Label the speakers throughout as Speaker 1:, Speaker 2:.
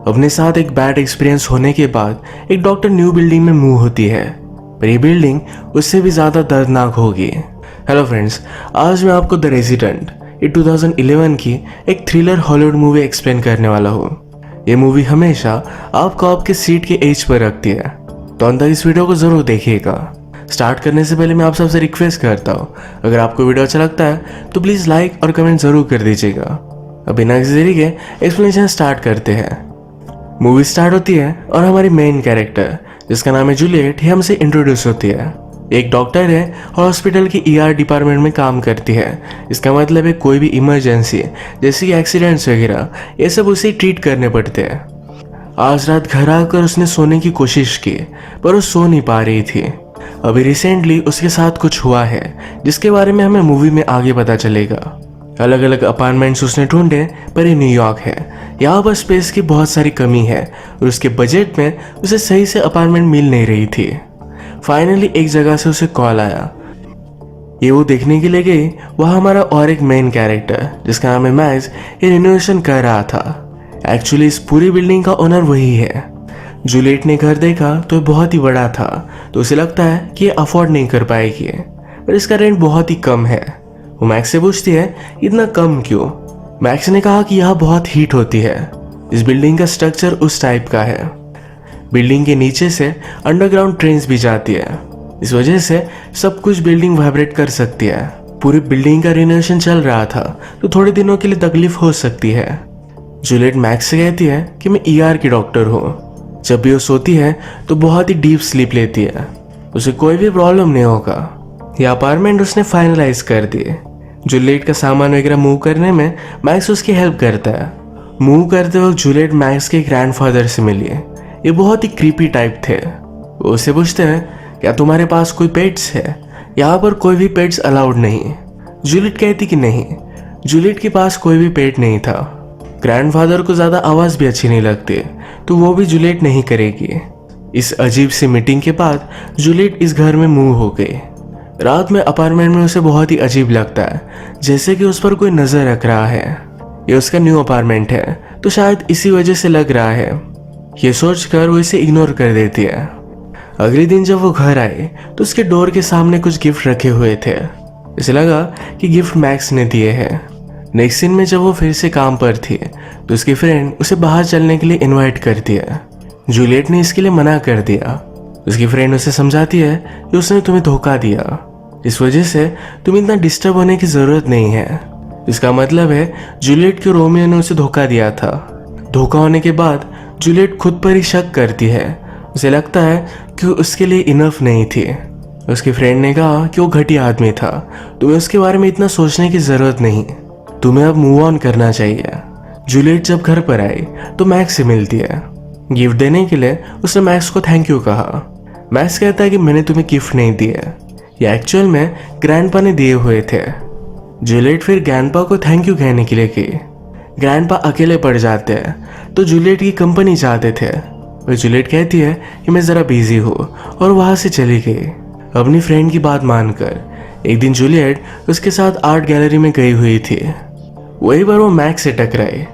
Speaker 1: अपने साथ एक बैड एक्सपीरियंस होने के बाद एक डॉक्टर न्यू बिल्डिंग में मूव होती है, पर ये बिल्डिंग उससे भी ज़्यादा दर्दनाक होगी। हेलो फ्रेंड्स, आज मैं आपको द रेजिडेंट ये 2011 की एक थ्रिलर हॉलीवुड मूवी एक्सप्लेन करने वाला हूँ। ये मूवी हमेशा आपको आपके सीट के एज पर रखती है, तो अंत तक इस वीडियो को ज़रूर देखिएगा। स्टार्ट करने से पहले मैं आप सबसे रिक्वेस्ट करता हूँ, अगर आपको वीडियो अच्छा लगता है तो प्लीज़ लाइक और कमेंट ज़रूर कर दीजिएगा। अब बिना किसी देरी के एक्सप्लेनेशन स्टार्ट करते हैं। मूवी स्टार्ट होती है और हमारी मेन कैरेक्टर जिसका नाम है जूलियट ही हमसे इंट्रोड्यूस होती है। एक डॉक्टर है और हॉस्पिटल की ईआर डिपार्टमेंट में काम करती है। इसका मतलब है कोई भी इमरजेंसी जैसे कि एक्सीडेंट्स वगैरह ये सब उसे ट्रीट करने पड़ते हैं। आज रात घर आकर उसने सोने की कोशिश की पर वो सो नहीं पा रही थी। अभी रिसेंटली उसके साथ कुछ हुआ है जिसके बारे में हमें मूवी में आगे पता चलेगा। अलग अलग अपार्टमेंट्स उसने ढूंढे पर ये न्यूयॉर्क है, यहाँ पर स्पेस की बहुत सारी कमी है और उसके बजट में उसे सही से अपार्टमेंट मिल नहीं रही थी। फाइनली एक जगह से उसे कॉल आया, ये वो देखने के लिए गई। वहाँ हमारा और एक मेन कैरेक्टर जिसका नाम है मैक्स ये रिनोवेशन कर रहा था। एक्चुअली इस पूरी बिल्डिंग का ओनर वही है। जूलियट ने घर देखा तो बहुत ही बड़ा था, तो उसे लगता है कि ये अफोर्ड नहीं कर पाएगी, पर इसका रेंट बहुत ही कम है। वो मैक्स से पूछती है इतना कम क्यों। मैक्स ने कहा कि यहाँ बहुत हीट होती है। इस बिल्डिंग का स्ट्रक्चर उस टाइप का है। बिल्डिंग के नीचे से अंडरग्राउंड ट्रेन्स भी जाती है, इस वजह से सब कुछ बिल्डिंग वाइब्रेट कर सकती है। पूरी बिल्डिंग का रिनोवेशन चल रहा था, तो थोड़े दिनों के लिए तकलीफ हो सकती है। जूलियट मैक्स से कहती है कि मैं ईआर की डॉक्टर हूँ। जब भी वो सोती है तो बहुत ही डीप स्लीप लेती है, उसे कोई भी प्रॉब्लम नहीं होगा। ये अपार्टमेंट उसने फाइनलाइज कर दिए। जूलियट का सामान वगैरह मूव करने में मैक्स उसकी हेल्प करता है। मूव करते वक्त जूलियट मैक्स के ग्रैंडफादर से मिली। ये बहुत ही क्रीपी टाइप थे। वो उससे पूछते हैं क्या तुम्हारे पास कोई पेट्स है, यहाँ पर कोई भी पेट्स अलाउड नहीं। जूलियट कहती कि नहीं, जूलियट के पास कोई भी पेट नहीं था। ग्रैंडफादर को ज़्यादा आवाज़ भी अच्छी नहीं लगती, तो वो भी जूलियट नहीं करेगी। इस अजीब सी मीटिंग के बाद जूलियट इस घर में मूव हो गई। रात में अपार्टमेंट में उसे बहुत ही अजीब लगता है, जैसे कि उस पर कोई नजर रख रहा है। ये उसका न्यू अपार्टमेंट है, तो शायद इसी वजह से लग रहा है। ये सोचकर वो इसे इग्नोर कर देती है। अगले दिन जब वो घर आए तो उसके डोर के सामने कुछ गिफ्ट रखे हुए थे। इसे लगा कि गिफ्ट मैक्स ने दिए हैं। नेक्स्ट दिन में जब वो फिर से काम पर थी तो उसकी फ्रेंड उसे बाहर चलने के लिए इन्वाइट करती है। जूलियट ने इसके लिए मना कर दिया। उसकी फ्रेंड उसे समझाती है कि उसने तुम्हें धोखा दिया, इस वजह से तुम्हें इतना डिस्टर्ब होने की ज़रूरत नहीं है। इसका मतलब है जूलियट के रोमियो ने उसे धोखा दिया था। धोखा होने के बाद जूलियट खुद पर ही शक करती है। उसे लगता है कि उसके लिए इनफ नहीं थी। उसकी फ्रेंड ने कहा कि वो घटिया आदमी था, तुम्हें उसके बारे में इतना सोचने की ज़रूरत नहीं, तुम्हें अब मूव ऑन करना चाहिए। जूलियट जब घर पर आई तो मैक्स से मिलती है। गिफ्ट देने के लिए उसने मैक्स को थैंक यू कहा। मैक्स कहता है कि मैंने तुम्हें गिफ्ट नहीं दिए, ये एक्चुअल में ग्रैंडपा ने दिए हुए थे। जूलियट फिर ग्रैंडपा को थैंक यू कहने के लिए गई। ग्रैंडपा अकेले पड़ जाते हैं तो जूलियट की कंपनी चाहते थे। और जूलियट कहती है कि मैं ज़रा बिजी हूँ और वहाँ से चली गई। अपनी फ्रेंड की बात मानकर एक दिन जूलियट उसके साथ आर्ट गैलरी में गई हुई थी। वही पर वो मैक्स से टकराई।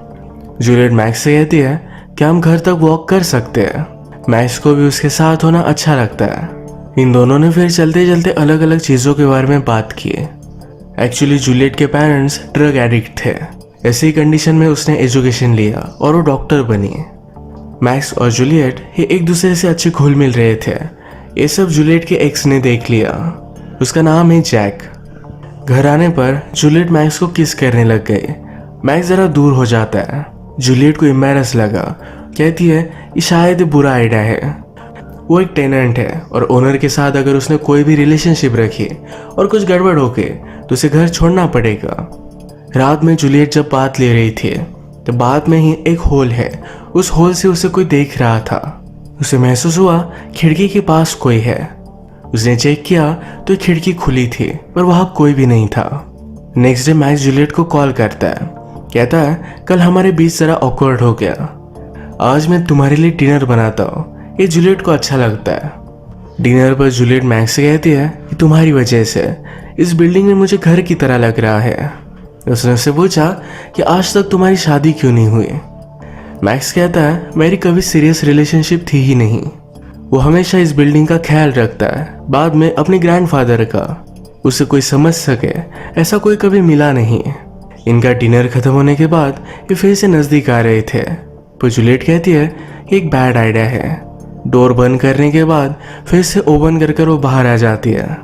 Speaker 1: जूलियट मैक्स से कहती है कि हम घर तक वॉक कर सकते हैं। मैक्स को भी उसके साथ होना अच्छा लगता है। इन दोनों ने फिर चलते चलते अलग अलग चीज़ों के बारे में बात की। एक्चुअली जूलियट के पेरेंट्स ड्रग एडिक्ट थे। ऐसी कंडीशन में उसने एजुकेशन लिया और वो डॉक्टर बनी। मैक्स और जूलियट ये एक दूसरे से अच्छे घुल मिल रहे थे। ये सब जूलियट के एक्स ने देख लिया। उसका नाम है जैक। घर आने पर जूलियट मैक्स को किस करने लग गई। मैक्स ज़रा दूर हो जाता है। जूलियट को एम्बैरस लगा, कहती है ये शायद बुरा आइडिया है। वो एक टेनेंट है और ओनर के साथ अगर उसने कोई भी रिलेशनशिप रखी और कुछ गड़बड़ हो गई तो उसे घर छोड़ना पड़ेगा। रात में जूलियट जब बात ले रही थी तो बाद में ही एक होल है, उस होल से उसे कोई देख रहा था। उसे महसूस हुआ खिड़की के पास कोई है। उसने चेक किया तो खिड़की खुली थी पर वहाँ कोई भी नहीं था। नेक्स्ट डे मैक्स जूलियट को कॉल करता है, कहता है कल हमारे बीच ज़रा ऑकवर्ड हो गया, आज मैं तुम्हारे लिए डिनर बनाता हूँ। ये जूलियट को अच्छा लगता है। डिनर पर जूलियट मैक्स से कहती है कि तुम्हारी वजह से इस बिल्डिंग में मुझे घर की तरह लग रहा है। उसने उससे पूछा कि आज तक तुम्हारी शादी क्यों नहीं हुई। मैक्स कहता है मेरी कभी सीरियस रिलेशनशिप थी ही नहीं। वो हमेशा इस बिल्डिंग का ख्याल रखता है, बाद में अपने ग्रैंडफादर का। उसे कोई समझ सके ऐसा कोई कभी मिला नहीं। इनका डिनर खत्म होने के बाद ये फिर से नजदीक आ रहे थे, पर जूलियट कहती है कि एक बैड आइडिया है। डोर बंद करने के बाद फिर से ओपन कर वो बाहर आ जाती है।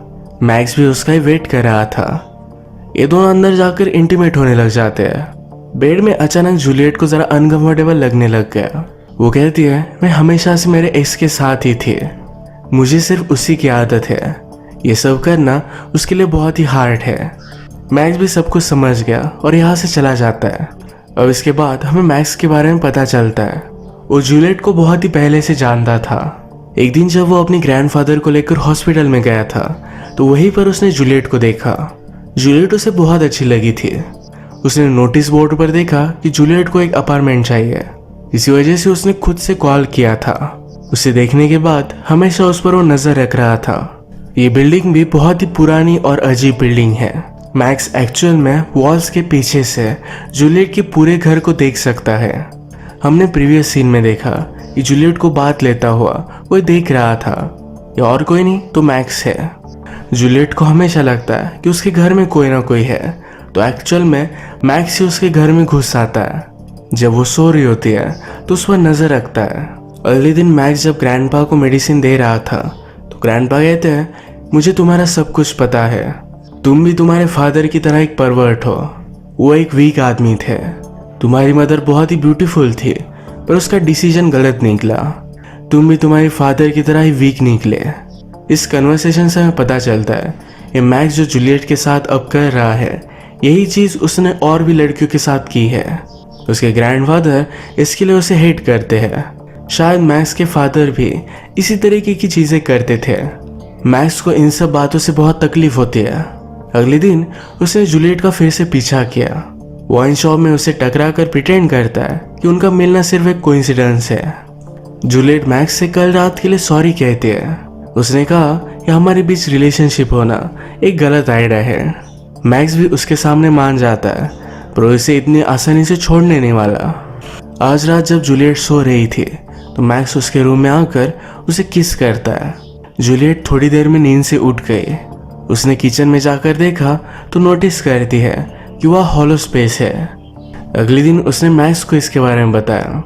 Speaker 1: मैक्स भी उसका ही वेट कर रहा था। ये दोनों अंदर जाकर इंटीमेट होने लग जाते हैं। बेड में अचानक जूलियट को जरा अनकंफर्टेबल लगने लग गया। वो कहती है मैं हमेशा से मेरे एक्स के साथ ही थी, मुझे सिर्फ उसी की आदत है, ये सब करना उसके लिए बहुत ही हार्ड है। मैक्स भी सब कुछ समझ गया और यहाँ से चला जाता है। अब इसके बाद हमें मैक्स के बारे में पता चलता है वो जूलियट को बहुत ही पहले से जानता था। एक दिन जब वो अपने ग्रैंडफादर को लेकर हॉस्पिटल में गया था तो वहीं पर उसने जूलियट को देखा। जूलियट उसे बहुत अच्छी लगी थी। उसने नोटिस बोर्ड पर देखा कि जूलियट को एक अपार्टमेंट चाहिए, इसी वजह से उसने खुद से कॉल किया था। उसे देखने के बाद हमेशा उस पर वो नजर रख रहा था। ये बिल्डिंग भी बहुत ही पुरानी और अजीब बिल्डिंग है। मैक्स एक्चुअल में वॉल्स के पीछे से जूलियट के पूरे घर को देख सकता है। हमने प्रीवियस सीन में देखा कि जूलियट को बात लेता हुआ कोई देख रहा था, ये और कोई नहीं तो मैक्स है। जूलियट को हमेशा लगता है कि उसके घर में कोई ना कोई है, तो एक्चुअल में मैक्स ही उसके घर में घुस आता है। जब वो सो रही होती है तो उस पर नजर रखता है। अगले दिन मैक्स जब ग्रैंडपा को मेडिसिन दे रहा था तो ग्रैंडपा कहते हैं मुझे तुम्हारा सब कुछ पता है, तुम भी तुम्हारे फादर की तरह एक परवर्ट हो। वो एक वीक आदमी थे। तुम्हारी मदर बहुत ही ब्यूटीफुल थी पर उसका डिसीजन गलत निकला। तुम भी तुम्हारे फादर की तरह ही वीक निकले। इस कन्वर्सेशन से हमें पता चलता है ये मैक्स जो जूलियट के साथ अब कर रहा है यही चीज उसने और भी लड़कियों के साथ की है। उसके ग्रैंडफादर इसके लिए उसे हेट करते हैं। शायद मैक्स के फादर भी इसी तरीके की चीजें करते थे। मैक्स को इन सब बातों से बहुत तकलीफ होती है। अगले दिन उसने जूलियट का फिर से पीछा किया। वाइन शॉप में उसे टकरा कर प्रिटेंड करता है कि उनका मिलना सिर्फ एक कोइंसिडेंस है। जूलियट मैक्स से कल रात के लिए सॉरी कहती है। उसने कहा कि हमारे बीच रिलेशनशिप होना एक गलत आइडिया है। मैक्स भी उसके सामने मान जाता है पर उसे इतनी आसानी से छोड़ने नहीं वाला। आज रात जब जूलियट सो रही थी तो मैक्स उसके रूम में आकर उसे किस करता है। जूलियट थोड़ी देर में नींद से उठ गई। उसने किचन में जाकर देखा तो नोटिस करती है कि वह हॉलो स्पेस है। अगले दिन उसने मैक्स को इसके बारे में बताया।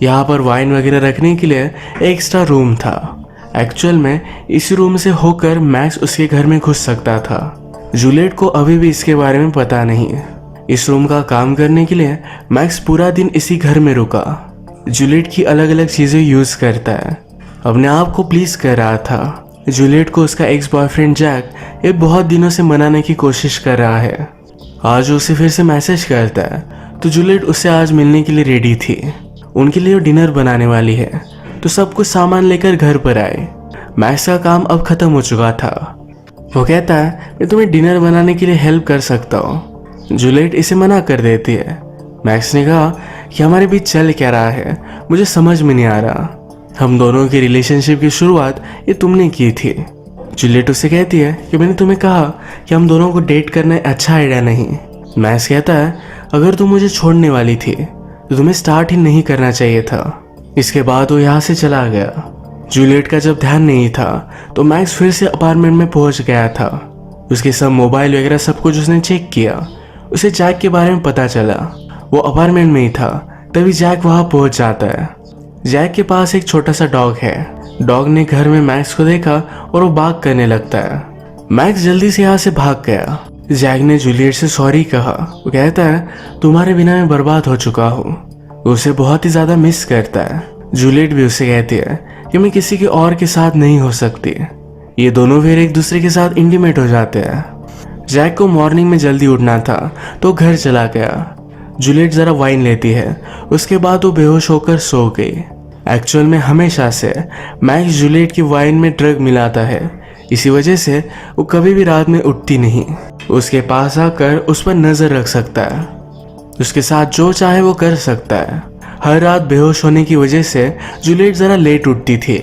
Speaker 1: यहाँ पर वाइन वगैरह रखने के लिए एक्स्ट्रा रूम था। एक्चुअल में इस रूम से होकर मैक्स उसके घर में घुस सकता था। जूलियट को अभी भी इसके बारे में पता नहीं। इस रूम का काम करने के लिए मैक्स पूरा दिन इसी घर में रुका। जूलियट की अलग अलग चीजें यूज करता है, अपने आप को प्लीज कर रहा था। जूलियट को उसका एक्स बॉयफ्रेंड जैक ये बहुत दिनों से मनाने की कोशिश कर रहा है। आज उसे फिर से मैसेज करता है तो जूलियट उससे आज मिलने के लिए रेडी थी। उनके लिए डिनर बनाने वाली है तो सब कुछ सामान लेकर घर पर आए। मैक्स का काम अब खत्म हो चुका था। वो कहता है मैं तुम्हें डिनर बनाने के लिए हेल्प कर सकता हूँ। जूलियट इसे मना कर देती है। मैक्स ने कहा कि हमारे बीच चल क्या रहा है मुझे समझ में नहीं आ रहा। हम दोनों की रिलेशनशिप की शुरुआत ये तुमने की थी। जूलियट उससे कहती है कि मैंने तुम्हें कहा कि हम दोनों को डेट करना अच्छा आइडिया नहीं। मैक्स कहता है अगर तुम मुझे छोड़ने वाली थी तो तुम्हें स्टार्ट ही नहीं करना चाहिए था। इसके बाद वो यहाँ से चला गया। जूलियट का जब ध्यान नहीं था तो मैक्स फिर से अपार्टमेंट में पहुंच गया था। उसके सब मोबाइल वगैरह सब कुछ उसने चेक किया। उसे जैक के बारे में पता चला। वो अपार्टमेंट में ही था तभी जैक वहां पहुंच जाता है। जैक के पास एक छोटा सा डॉग है। डॉग ने घर में मैक्स को देखा और वो बाग करने लगता है। मैक्स जल्दी से यहाँ से भाग गया। जैक ने जूलियट से सॉरी कहा। वो कहता है तुम्हारे बिना मैं बर्बाद हो चुका हूँ। वो उसे बहुत ही ज्यादा मिस करता है। जूलियट भी उसे कहती है कि मैं किसी के और के साथ नहीं हो सकती। ये दोनों फिर एक दूसरे के साथ इंटीमेट हो जाते हैं। जैक को मॉर्निंग में जल्दी उठना था तो घर चला गया। जूलियट जरा वाइन लेती है, उसके बाद वो बेहोश होकर सो गई। एक्चुअल में हमेशा से मैक्स जूलियट की वाइन में ड्रग मिलाता है, इसी वजह से वो कभी भी रात में उठती नहीं। उसके पास आकर उस पर नजर रख सकता है, उसके साथ जो चाहे वो कर सकता है। हर रात बेहोश होने की वजह से जूलियट जरा लेट उठती थी।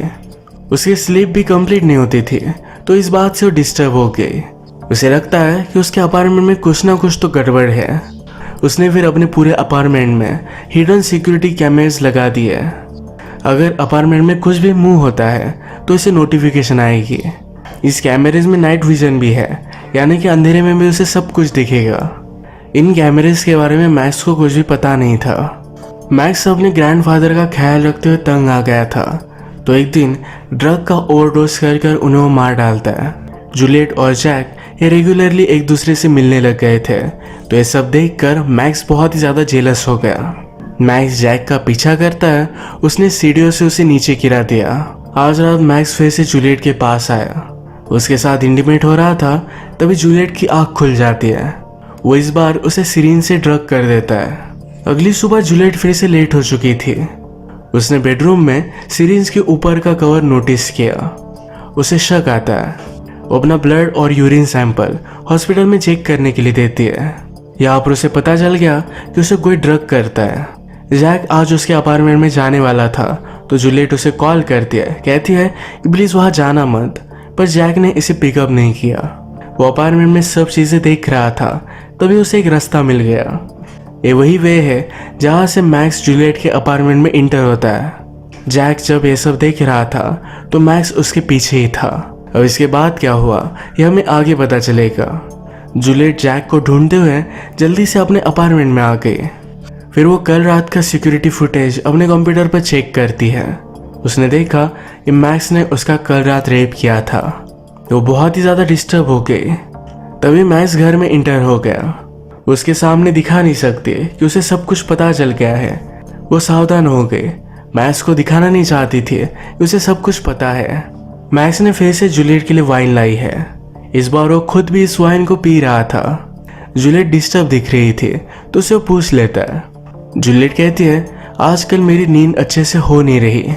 Speaker 1: उसकी स्लीप भी कंप्लीट नहीं होती थी तो इस बात से वो डिस्टर्ब हो गई। उसे लगता है कि उसके अपार्टमेंट में कुछ ना कुछ तो गड़बड़ है। उसने फिर अपने पूरे अपार्टमेंट में हिडन सिक्योरिटी कैमरेज लगा दिए। अगर अपार्टमेंट में कुछ भी मूव होता है तो इसे नोटिफिकेशन आएगी। इस कैमरेज में नाइट विजन भी है, यानी कि अंधेरे में भी उसे सब कुछ दिखेगा। इन कैमरेज के बारे में मैक्स को कुछ भी पता नहीं था। मैक्स अपने ग्रैंडफादर का ख्याल रखते हुए तंग आ गया था, तो एक दिन ड्रग का ओवरडोज कर उन्हें वो मार डालता है। जूलियट और जैक ये रेगुलरली एक दूसरे से मिलने लग गए थे, तो ये सब देखकर मैक्स बहुत ही ज़्यादा जेलस हो गया। मैक्स जैक का पीछा करता है, उसने सीढ़ियों से उसे नीचे गिरा दिया। आज रात मैक्स फिर से जूलियट के पास आया, उसके साथ इंटीमेट हो रहा था। तभी जूलियट की आँख खुल जाती है। वो इस बार उसे सिरिंज से ड्रग कर देता है। अगली सुबह जूलियट फिर से लेट हो चुकी थी। उसने बेडरूम में सिरिंज के ऊपर का कवर नोटिस किया। उसे शक आता है। वो अपना ब्लड और यूरिन सैंपल हॉस्पिटल में चेक करने के लिए देती है। यहाँ पर उसे पता चल गया कि उसे कोई ड्रग करता है। जैक आज उसके अपार्टमेंट में जाने वाला था, तो जूलियट उसे कॉल करती है, कहती है कि प्लीज़ वहाँ जाना मत। पर जैक ने इसे पिकअप नहीं किया। वो अपार्टमेंट में सब चीज़ें देख रहा था, तभी उसे एक रास्ता मिल गया। ये वही वे है जहाँ से मैक्स जूलियट के अपार्टमेंट में इंटर होता है। जैक जब ये सब देख रहा था तो मैक्स उसके पीछे ही था। अब इसके बाद क्या हुआ यह हमें आगे पता चलेगा। जूलियट जैक को ढूंढते हुए जल्दी से अपने अपार्टमेंट में आ गई। फिर वो कल रात का सिक्योरिटी फुटेज अपने कंप्यूटर पर चेक करती है। उसने देखा कि मैक्स ने उसका कल रात रेप किया था। वो बहुत ही ज़्यादा डिस्टर्ब हो गई। तभी मैक्स घर में इंटर हो गया। उसके सामने दिखा नहीं सकते कि उसे सब कुछ पता चल गया है। वो सावधान हो गई। मैक्स को दिखाना नहीं चाहती थी कि उसे सब कुछ पता है। मैक्स ने फिर से जूलियट के लिए वाइन लाई है। इस बार वो खुद भी इस वाइन को पी रहा था। जूलियट डिस्टर्ब दिख रही थी, तो उसे वो पूछ लेता है। जूलियट कहती है आजकल मेरी नींद अच्छे से हो नहीं रही।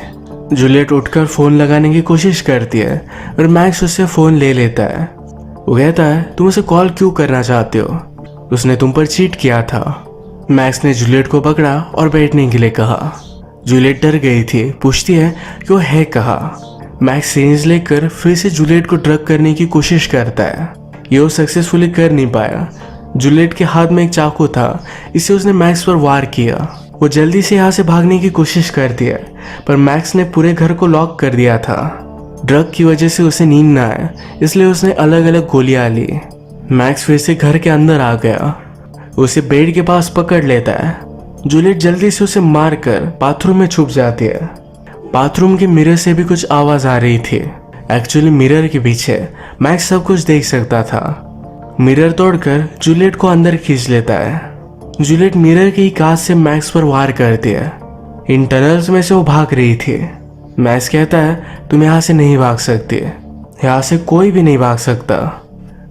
Speaker 1: जूलियट उठकर फ़ोन लगाने की कोशिश करती है और मैक्स उससे फ़ोन ले लेता है। वो कहता है तुम उसे कॉल क्यों करना चाहते हो, उसने तुम पर चीट किया था। मैक्स ने जूलियट को पकड़ा और बैठने के लिए कहा। जूलियट डर गई थी, पूछती है कि वो है कहाँ। मैक्स सिरिंज लेकर फिर से जूलियट को ड्रग करने की कोशिश करता है। ये वो सक्सेसफुली कर नहीं पाया। जूलियट के हाथ में एक चाकू था, इसे उसने मैक्स पर वार किया। वो जल्दी से यहाँ से भागने की कोशिश करती है, पर मैक्स ने पूरे घर को लॉक कर दिया था। ड्रग की वजह से उसे नींद ना आए, इसलिए उसने अलग अलग गोलियां ली। मैक्स फिर से घर के अंदर आ गया। उसे बेड के पास पकड़ लेता है। जूलियट जल्दी से उसे मारकर बाथरूम में छुप जाती है। बाथरूम के मिरर से भी कुछ आवाज आ रही थी। एक्चुअली मिरर के पीछे मैक्स सब कुछ देख सकता था। मिरर तोड़कर जूलियट को अंदर खींच लेता है। जूलियट मिरर की कांच से मैक्स पर वार करती है। इन टनल्स में से वो भाग रही थी। मैक्स कहता है तुम यहाँ से नहीं भाग सकती, यहाँ से कोई भी नहीं भाग सकता।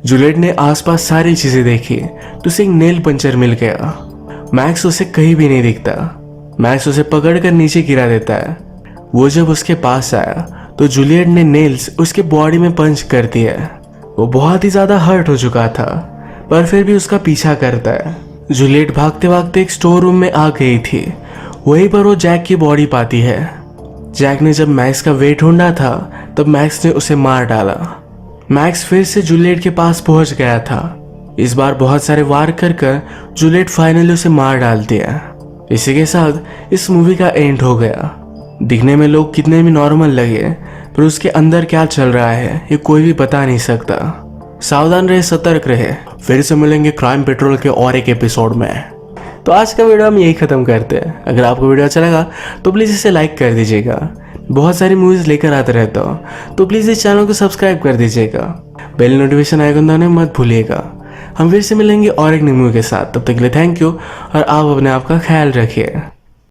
Speaker 1: जूलियट ने आसपास सारी चीजें देखी तो उसे एक नेल पंचर मिल गया। मैक्स उसे कहीं भी नहीं दिखता। मैक्स उसे पकड़कर नीचे गिरा देता है। वो जब उसके पास आया तो जूलियट ने नेल्स उसके बॉडी में पंच कर दिया। वो बहुत ही ज्यादा हर्ट हो चुका था, पर फिर भी उसका पीछा करता है। जूलियट भागते भागते एक स्टोर रूम में आ गई थी। वहीं पर वो जैक की बॉडी पाती है। जैक ने जब मैक्स का वेट ढूंढा था तब मैक्स ने उसे मार डाला। मैक्स फिर से जूलियट के पास पहुंच गया था। इस बार बहुत सारे वार कर जूलियट फाइनली उसे मार डालती है। इसी के साथ इस मूवी का एंड हो गया। दिखने में लोग कितने भी नॉर्मल लगे, पर उसके अंदर क्या चल रहा है ये कोई भी बता नहीं सकता। सावधान रहे, सतर्क रहे। फिर से मिलेंगे क्राइम पेट्रोल के और एक एपिसोड में। तो आज का वीडियो हम यही खत्म करते हैं। अगर आपको वीडियो अच्छा लगा तो प्लीज़ इसे लाइक कर दीजिएगा। बहुत सारी मूवीज़ लेकर आते रहता हूँ, तो प्लीज़ इस चैनल को सब्सक्राइब कर दीजिएगा। बेल नोटिफिकेशन आइकन दबाना मत भूलिएगा। हम फिर से मिलेंगे और एक न्यू मूवी के साथ। तब तक के लिए थैंक यू और आप अपने आप का ख्याल रखिए।